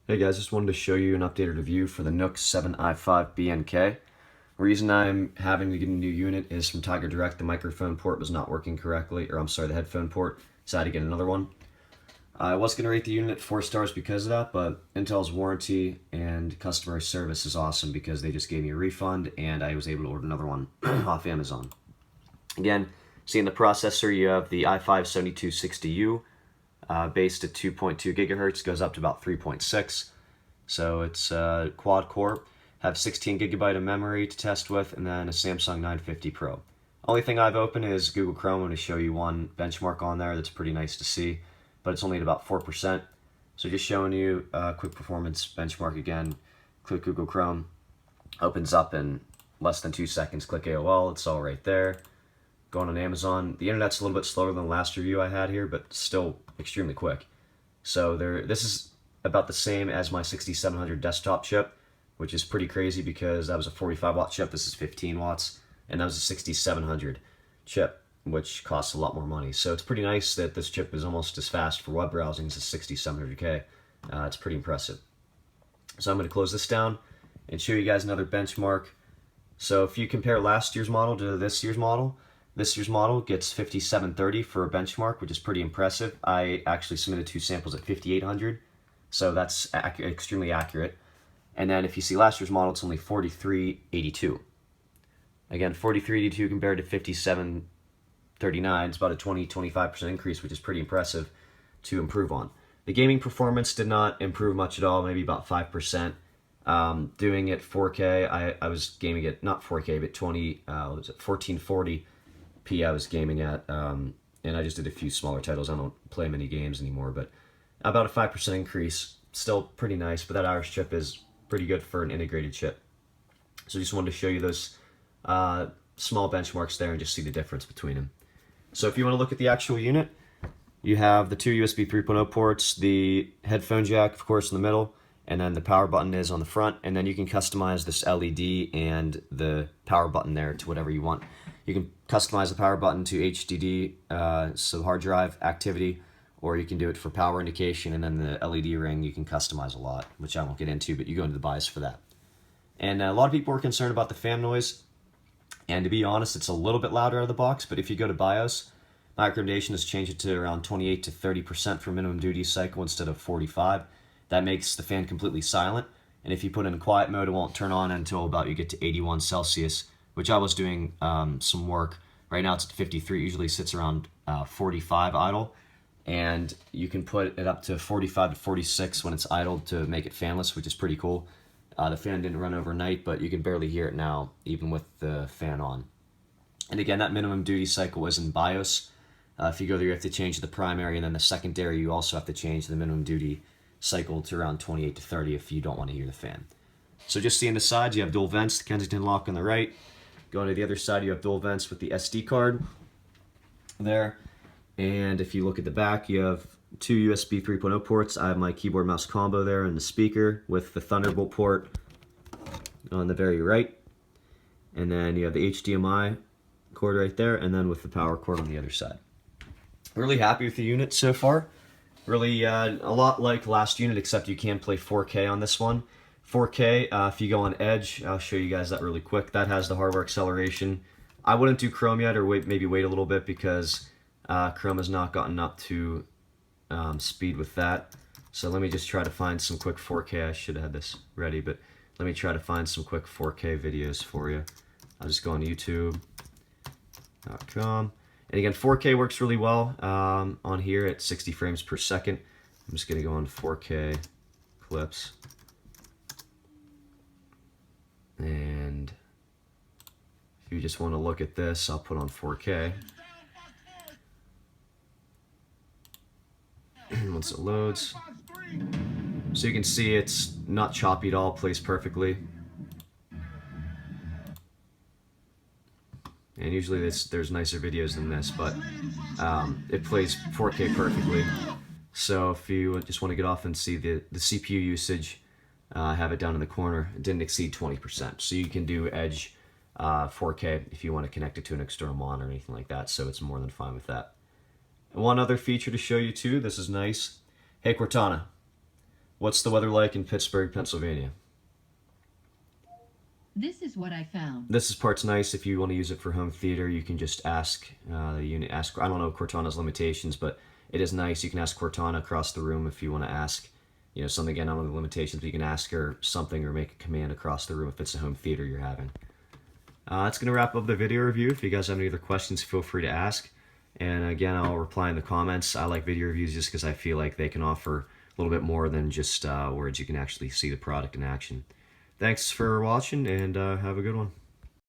Hey guys, just wanted to show you an updated review for the NUC7i5BNK. Reason I'm having to get a new unit is from Tiger Direct, the microphone port was not working correctly, or I'm sorry, the headphone port, so I had to get another one. I was going to rate the unit 4 stars because of that, but Intel's warranty and customer service is awesome because they just gave me a refund and I was able to order another one off Amazon. Again, seeing the processor, you have the i5-7260U, based at 2.2 gigahertz, goes up to about 3.6. So it's quad core. Have 16 gigabyte of memory to test with, and then a Samsung 950 Pro. Only thing I've opened is Google Chrome. I'm going to show you one benchmark on there that's pretty nice to see, but it's only at about 4%. So just showing you a quick performance benchmark again. Click Google Chrome, opens up in less than 2 seconds. Click AOL, it's all right there. Going on Amazon, the internet's a little bit slower than the last review I had here, but still extremely quick. So this is about the same as my 6700 desktop chip, which is pretty crazy because that was a 45 watt chip, this is 15 watts, and that was a 6700 chip, which costs a lot more money. So it's pretty nice that this chip is almost as fast for web browsing as a 6700K. It's pretty impressive. So I'm going to close this down and show you guys another benchmark. So if you compare last year's model to this year's model gets 5730 for a benchmark, which is pretty impressive. I actually submitted 2 samples at 5800, so that's extremely accurate. And then if you see last year's model, it's only 4382. Again, 4382 compared to 5739, it's about a 20-25% increase, which is pretty impressive to improve on. The gaming performance did not improve much at all, maybe about 5%. Doing it 4K, I was gaming at, not 4K, but 1440p I was gaming at, and I just did a few smaller titles. I don't play many games anymore, but about a 5% increase, still pretty nice, but that Irish chip is pretty good for an integrated chip. So just wanted to show you those small benchmarks there and just see the difference between them. So if you want to look at the actual unit, you have the 2 USB 3.0 ports, the headphone jack, of course, in the middle, and then the power button is on the front, and then you can customize this LED and the power button there to whatever you want. You can customize the power button to HDD, so hard drive activity, or you can do it for power indication, and then the LED ring you can customize a lot, which I won't get into, but you go into the BIOS for that. And a lot of people are concerned about the fan noise, and to be honest, it's a little bit louder out of the box, but if you go to BIOS, my recommendation is change it to around 28 to 30% for minimum duty cycle instead of 45. That makes the fan completely silent, and if you put it in quiet mode, it won't turn on until about you get to 81 Celsius, which I was doing some work. Right now it's at 53, usually sits around 45 idle, and you can put it up to 45 to 46 when it's idle to make it fanless, which is pretty cool. The fan didn't run overnight, but you can barely hear it now, even with the fan on. And again, that minimum duty cycle is in BIOS. If you go there, you have to change the primary, and then the secondary, you also have to change the minimum duty cycle to around 28 to 30 if you don't want to hear the fan. So just seeing the sides, you have dual vents, the Kensington lock on the right. Going to the other side, you have dual vents with the SD card there. And if you look at the back, you have 2 USB 3.0 ports. I have my keyboard mouse combo there and the speaker with the Thunderbolt port on the very right. And then you have the HDMI cord right there, and then with the power cord on the other side. Really happy with the unit so far. Really a lot like last unit, except you can play 4K on this one. 4K, if you go on Edge, I'll show you guys that really quick. That has the hardware acceleration. I wouldn't do Chrome yet, or maybe wait a little bit because Chrome has not gotten up to speed with that. So let me just try to find some quick 4K. I should have had this ready, but let me try to find some quick 4K videos for you. I'll just go on YouTube.com. And again, 4K works really well on here at 60 frames per second. I'm just going to go on 4K clips. And if you just want to look at this, I'll put on 4K. Once it loads. So you can see it's not choppy at all, plays perfectly. And usually there's nicer videos than this, but it plays 4K perfectly. So if you just want to get off and see the CPU usage, I have it down in the corner. It didn't exceed 20%. So you can do Edge 4K if you want to connect it to an external monitor or anything like that, so it's more than fine with that. And one other feature to show you too, this is nice. Hey Cortana, What's the weather like in Pittsburgh, Pennsylvania? This is what I found. This part's nice. If you want to use it for home theater, you can just ask the unit. Ask. I don't know Cortana's limitations, but it is nice. You can ask Cortana across the room if you want to ask, something. Again, I don't know the limitations, but you can ask her something or make a command across the room if it's a home theater you're having. That's going to wrap up the video review. If you guys have any other questions, feel free to ask. And again, I'll reply in the comments. I like video reviews just because I feel like they can offer a little bit more than just words. You can actually see the product in action. Thanks for watching, and have a good one.